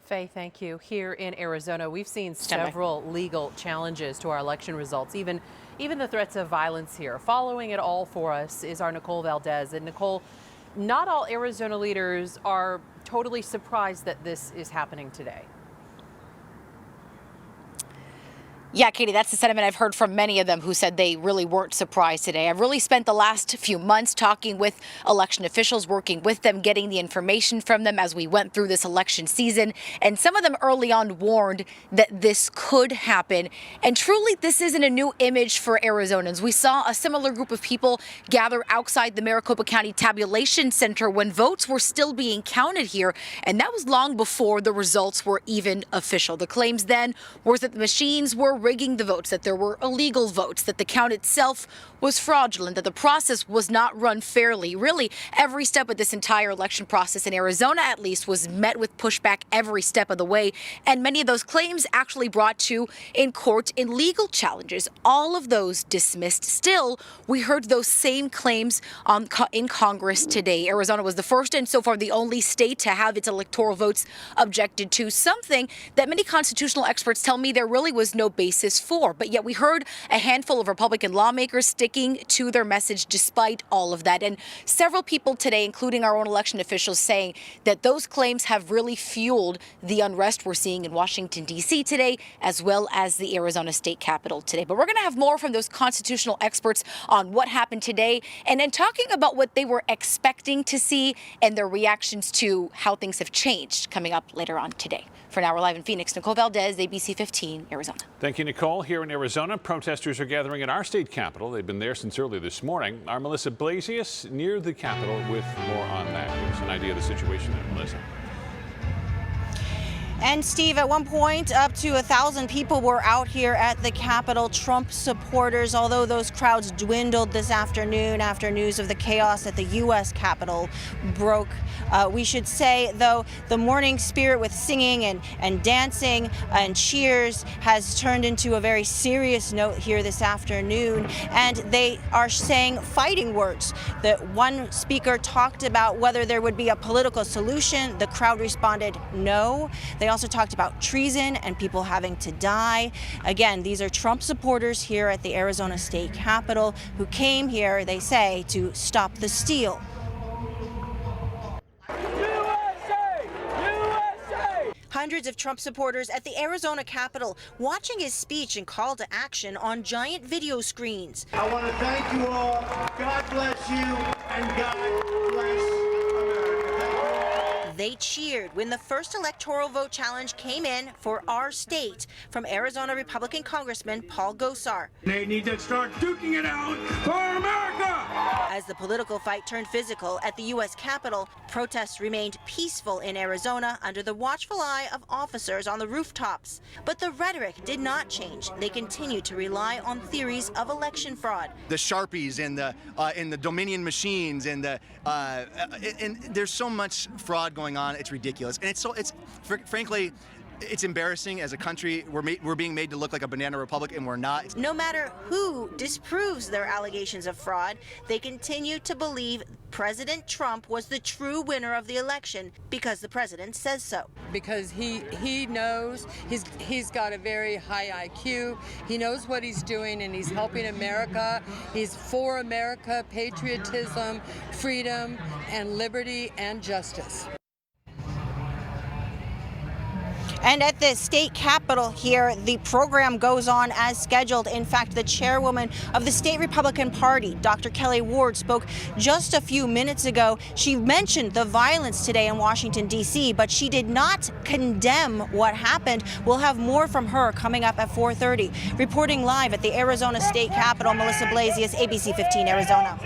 Faye, thank you. Here in Arizona, we've seen several legal challenges to our election results, even the threats of violence here. Following it all for us is our NICOLE VALDES. And NICOLE, not all Arizona leaders are totally surprised that this is happening today. Yeah, Katie, that's the sentiment I've heard from many of them who said they really weren't surprised today. I've really spent the last few months talking with election officials, working with them, getting the information from them as we went through this election season. And some of them early on warned that this could happen. And truly, this isn't a new image for Arizonans. We saw a similar group of people gather outside the Maricopa County Tabulation Center when votes were still being counted here. And that was long before the results were even official. The claims then were that the machines were rigging the votes, that there were illegal votes, that the count itself was fraudulent, that the process was not run fairly. Really, every step of this entire election process in Arizona, at least, was met with pushback every step of the way. And many of those claims actually brought to in court in legal challenges. All of those dismissed. Still, we heard those same claims in Congress today. Arizona was the first and so far the only state to have its electoral votes objected to, something that many constitutional experts tell me there really was no basis for. But yet we heard a handful of Republican lawmakers sticking to their message despite all of that. And several people today, including our own election officials, saying that those claims have really fueled the unrest we're seeing in Washington, D.C. today, as well as the Arizona state capitol today. But we're going to have more from those constitutional experts on what happened today and then talking about what they were expecting to see and their reactions to how things have changed coming up later on today. For now, we're live in Phoenix. NICOLE VALDES, ABC 15, Arizona. Thank you, Nicole. Here in Arizona, protesters are gathering at our state capitol. They've been there since early this morning. Our Melissa BLASIUS near the capitol with more on that. Give us an idea of the situation there, Melissa. And Steve, at one point, up to 1,000 people were out here at the Capitol, Trump supporters, although those crowds dwindled this afternoon after news of the chaos at the U.S. Capitol broke. We should say, though, the morning spirit with singing and dancing and cheers has turned into a very serious note here this afternoon, and they are saying fighting words. The one speaker talked about whether there would be a political solution. The crowd responded no. They also talked about treason and people having to die. Again, these are Trump supporters here at the Arizona State Capitol who came here, they say, to stop the steal. USA! USA! Hundreds of Trump supporters at the Arizona Capitol watching his speech and call to action on giant video screens. I want to thank you all. God bless you and God bless America. They cheered when the first electoral vote challenge came in for our state from Arizona Republican Congressman Paul Gosar. They need to start duking it out for America! As the political fight turned physical at the U.S. Capitol, protests remained peaceful in Arizona under the watchful eye of officers on the rooftops. But the rhetoric did not change. They continued to rely on theories of election fraud. The Sharpies and the Dominion machines and there's so much fraud going on. It's ridiculous, and frankly, it's embarrassing. As a country, we're being made to look like a banana republic, and we're not. No matter who disproves their allegations of fraud, they continue to believe President Trump was the true winner of the election because the president says so. Because he knows, he's got a very high IQ, he knows what he's doing, and he's helping America. He's for America, patriotism, freedom, and liberty and justice. And at the state capitol here, the program goes on as scheduled. In fact, the chairwoman of the state Republican Party, Dr. Kelly Ward, spoke just a few minutes ago. She mentioned the violence today in Washington, D.C., but she did not condemn what happened. We'll have more from her coming up at 4:30. Reporting live at the Arizona State Capitol, Melissa BLASIUS, ABC 15, Arizona.